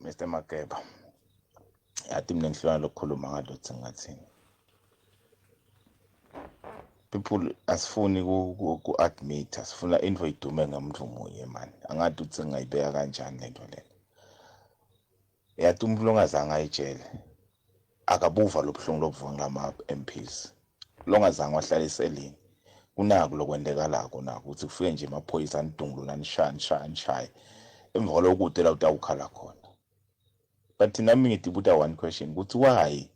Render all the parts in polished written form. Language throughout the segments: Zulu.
Mr. Makeba, yathi mina ngihlona lokukhuluma ngalothu ngathini. People asifuni ku-admit, asifuna info idume ngamuntu munye mani. Angathi uthi ngayibeka kanjani lento le. Yathi umuntu ongazange ayijele akabuva lobuhlungu lobuvuka ngama-MPs. Longazange wahlala eselini. Kunaku lokwendekalako nako ukuthi kufike nje amaphoyisa anidungulula nishaye. Emva lokude la utawukhala khona. But nami ngidibuta one question ukuthi why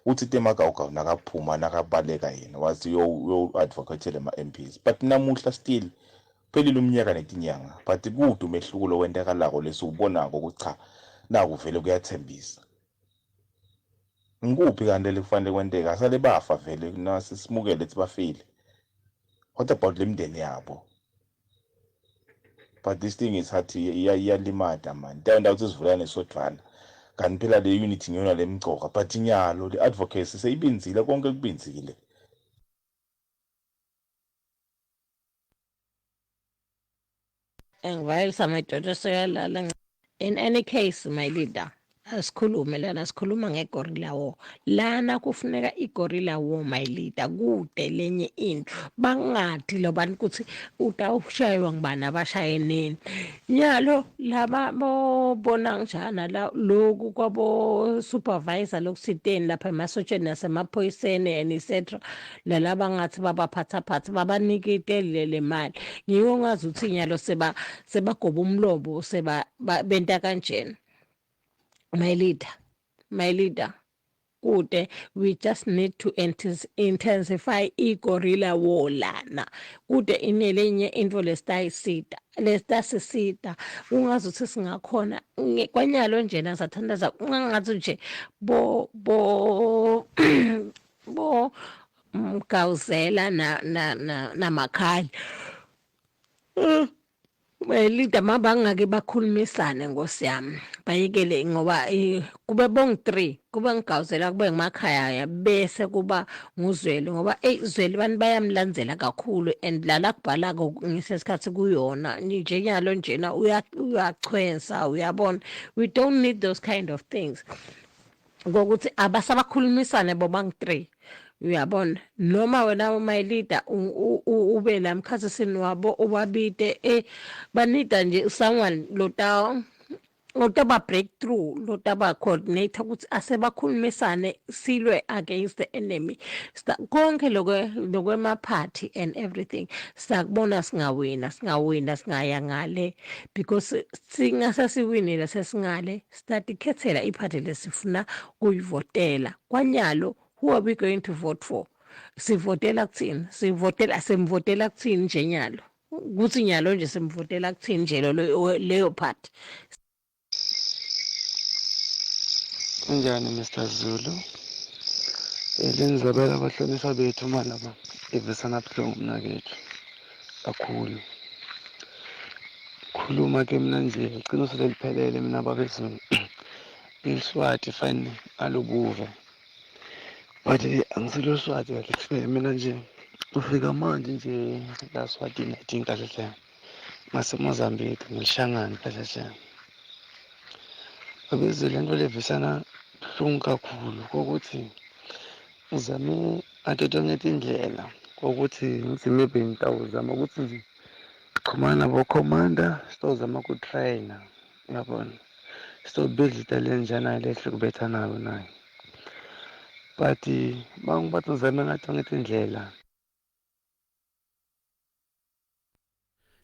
uthi temagawugawu nakaphuma nakabaleka yena wathi yo advocate lema MPs but namuhla still phelile umnyaka netinyanga but kude umehluko lowentekalako lesubonako ukuthi cha naku vele kuyathembisa. Ngikuphi kanti lekufanele kwenteka asale bafa vele nasi simukele ukuthi bafile. What about lemndeni yabo? But this thing is hard iyalimada man. Ndawo sivulane sodvana. Kanti phela le unity ngiyona lemgcoka but inyalo le advocacy seyibinzile konke kubinzile. Engivayelisa madoda soyalala. In any case, my leader, asikhulume lana sikhuluma ngegorilla war. Lana kufuneka igorilla war, my leader, kude lenye into. Bangathi lo bantu kuthi utawushaywa ngibani abashayeneni. Nyalo laba bobona njana la lokhu kwabo supervisor lokusiteni lapha emasotsheni nasemaphoyiseni and etc. Lalaba ngathi babaphathaphatha babaniketele le mali. Ngiyo ngazi ukuthi nyalo sebagoba umlobo benta kanjena. My leader, kude, we just need to intensify i-gorilla war lana. Kude inelenye into lestasisita. Ungazi ukuthi singakhona. Kwanyalo njena sathandaza ungazi nje bo mgawuzela namakhaya. Leader mabangake bakhulumisane Nkosi yami bayekele ngoba kube bong 3 kube ngigawuzela kube ngemakhaya bese kuba nguzweli ngoba Zweli bani bayamlandzela kakhulu and lala kubhala ngisesikhathi kuyona nje nyalo njena uyachwensa uyabona. We don't need those kind of things ngokuthi abasabakhulumisane bobang 3 uyabona noma wena my leader ube la mkhathasini wabo obabide banida nje someone lotaba breakthrough lotaba coordinator ukuthi asebakhulumisane silwe against the enemy konke lokwemaphathi and everything sakubona singawina singaya ngale because singasasiwinile sesingale start ikhethela iphathi lesifuna kuyivotela kwanyalo. Who are we going to vote for? Sivotela kuthini? Semvotela kuthini nje nyalo? Kuthi nyalo nje semvotela kuthini nje leyo part. Kunjani Mr. Zulu? Lenzabela abahlonishwa bethu malaba evisana buhlungu mnakethu kakhulu. Khuluma ke mina nje iqiniso seliphelele mina babezulu. Iswati fine alubuve. But angisilo Swati kahle mina nje ufika manje nje la Eswatini I think kahle hle ngase Mozambique ngilishangana kahle hle abezele nto levisana buhlungu kakhulu kokuthi uzame atotonge indlela kokuthi ngithi maybe ngitawuzama ukuthi nje xhumana nabo commander sitozama ku trainer uyabona sitobedla italent njana lehle kubetha nayo nayo. But bangibathi uzame ngathonge indlela.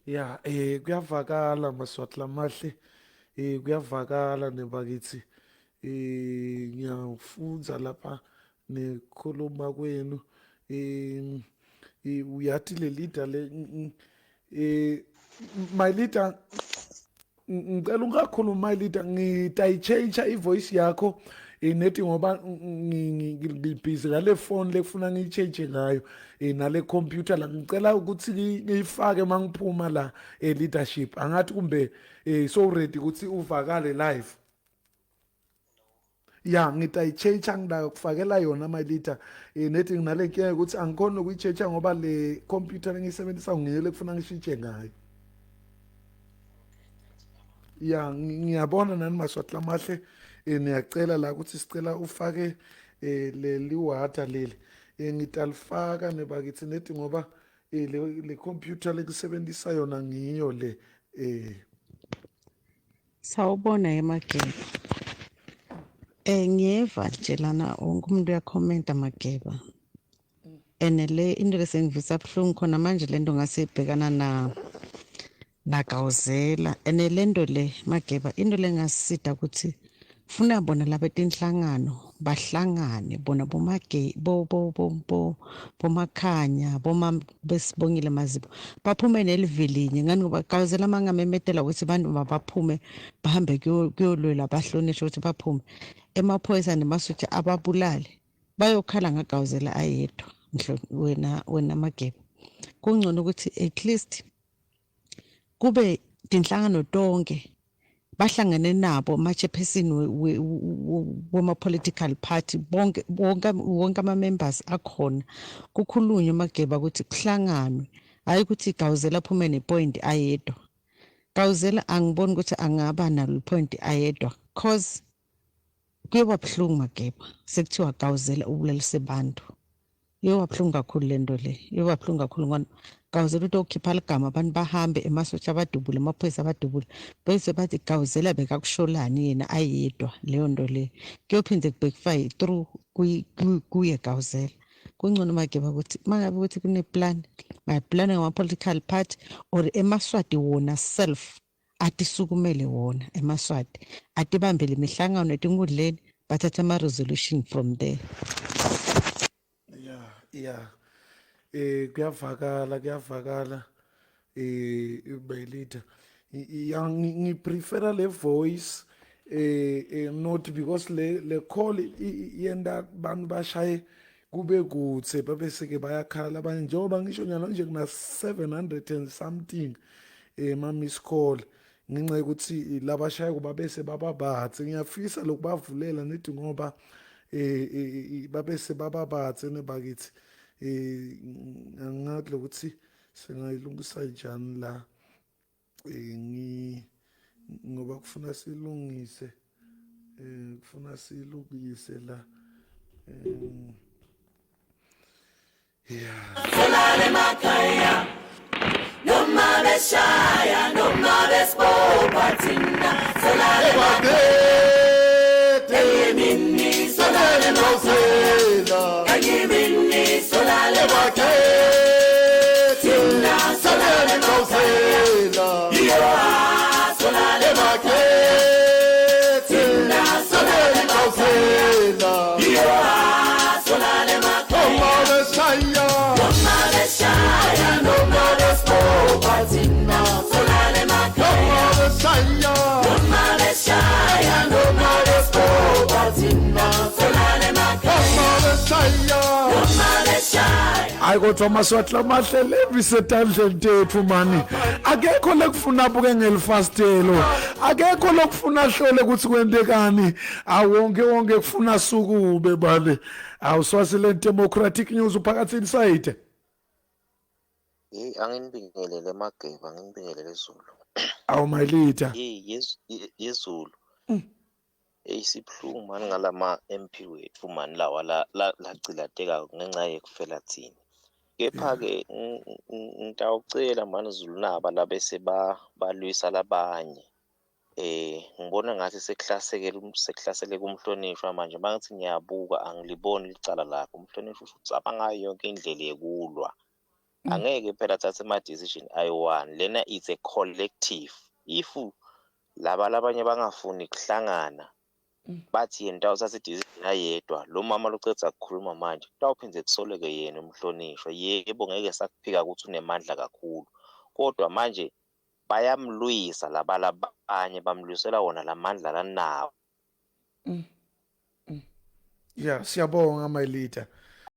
Ya kuyavakala Maswati lamahle kuyavakala nebakithi ngiyafunza lapha nekhuluma kwenu uyathi le leader le my leader ngicela ungakhuluma my leader ngitayichange ivoice yakho nethi ngoba ngibhizi ngale phone lekufuna ngichange ngayo nale computer la ngicela ukuthi ngiyifake mangiphuma la leadership angathi kumbe so ready ukuthi uvakale live. Ya ngitayichange ngida kufakela yona my leader nethi nginale nkinga ukuthi angikhona ukuyichange ngoba le computer engiyisebenzisa ngiyele kufuna ngishintshe ngayo. ya ngiyabona nani Maswati lamahle niyacela la ukuthi sicela ufake le water leli ngitalifaka nebakithi nethi ngoba le computer lekusebenzisa yona ngiyo le Sawubona Mageba. Ngiyeva nje lana wonke umuntu uyakhomenta Mageba. Le into lesengivisa buhlungu khona manje lento ngase ibhekana na Gawuzela. Lento le Mageba into lengasisida ukuthi funa bona laba tinhlangano bahlangane bona bomakhanya besibongile mazibo baphume nelivilinye ngani ngoba Gawuzela mangamemetela ukuthi abantu mabaphume bahambe kuyolwela bahlonishwe ukuthi baphume emaphoyisa nemasutha ababulale bayokhala ngaGawuzela ayedwa wena Mageba kungcono ukuthi at least kube tinhlangano tonke bahlangane nabo amachairperson wema-political party wonke ama-members akhona kukhulunywe Mageba ukuthi kuhlanganwe hayi ukuthi Gawuzela aphume nepoint ayedwa. Gawuzela angiboni ukuthi angaba nalo point ayedwa cause kuyoba buhlungu Mageba sekuthiwa Gawuzela ubulalise abantu yoba buhlungu kakhulu lento le yoba buhlungu kakhulu ngoba Gawuzela utokhipha ligama abantu bahambe emasosha abadubule amaphoyisa abadubule bese bathi Gawuzela bekakusholani yena ayedwa leyo nto le kuyophinde kubhekify through kuye Gawuzela kungcono Mageba ukuthi mangabe ukuthi kuneplan mayiplane ngama-political party or Emaswati wona self atisukumele wona Emaswati atibambele imihlangano etingudleni bathatha ama-resolution from there. ya kuyavakala bayilida ya ngiprefera le voice not because le call yenda bantu bashaye kube kutse babeseke bayakhala abanye njengoba ngisho nyalo nje kuna 700 and something ma-miss call ngenxa yokuthi labashaye kuba bese bababathe ngiyafisa lokubavulela nithi ngoba babese bababathe nebakithi angathi lokuthi singayilungisa njani la ngoba kufuna silungise la Solale makaya noma beshaya noma bespopatina solale makaya yemini solale makaya yemini solale makaya tina solale makaya yo solale makaya tina solale makaya yo solale makaya Shaya no mother spopatina solale makaya no mother shaya no mother spopatina solale makaya no mother shaya hayi kodwa Maswati lamahle lebisetandleni tethu mani akekho lekufuna buke ngelifastelo akekho lokufuna hlole ukuthi kwentekani wonke kufuna sukube bale awuswasile democratic news uphakathi inside Anginibingelele Mageba, anginibingelele Zulu. Awu my leader. Yezulu. Sibhlungu mani ngalama MP wethu mani lawa la cilateka ngenxa yekufela thina. Kepha ke ngitawucela mani Zulu naba labese balwisa labanye. Ngibona ngathi sekuhlasele kumhlonishwa manje mangithi ngiyabuka angiliboni licala lakho umhlonishwa ucaba ngayo yonke indlela yekulwa. Angeke phela thatha ama-decision ayi-one lena it's a collective if labanye bangafuni kuhlangana bathi yena uthatha i-decision ayedwa lo mama loceda ukukhuluma manje kutawuphinde kusoleke yena umhlonishwa yebo ngeke sakuphika ukuthi unemandla kakhulu kodwa manje bayamlwisa labanye bamlwisela wona lamandla lanawo ya siyabonga my leader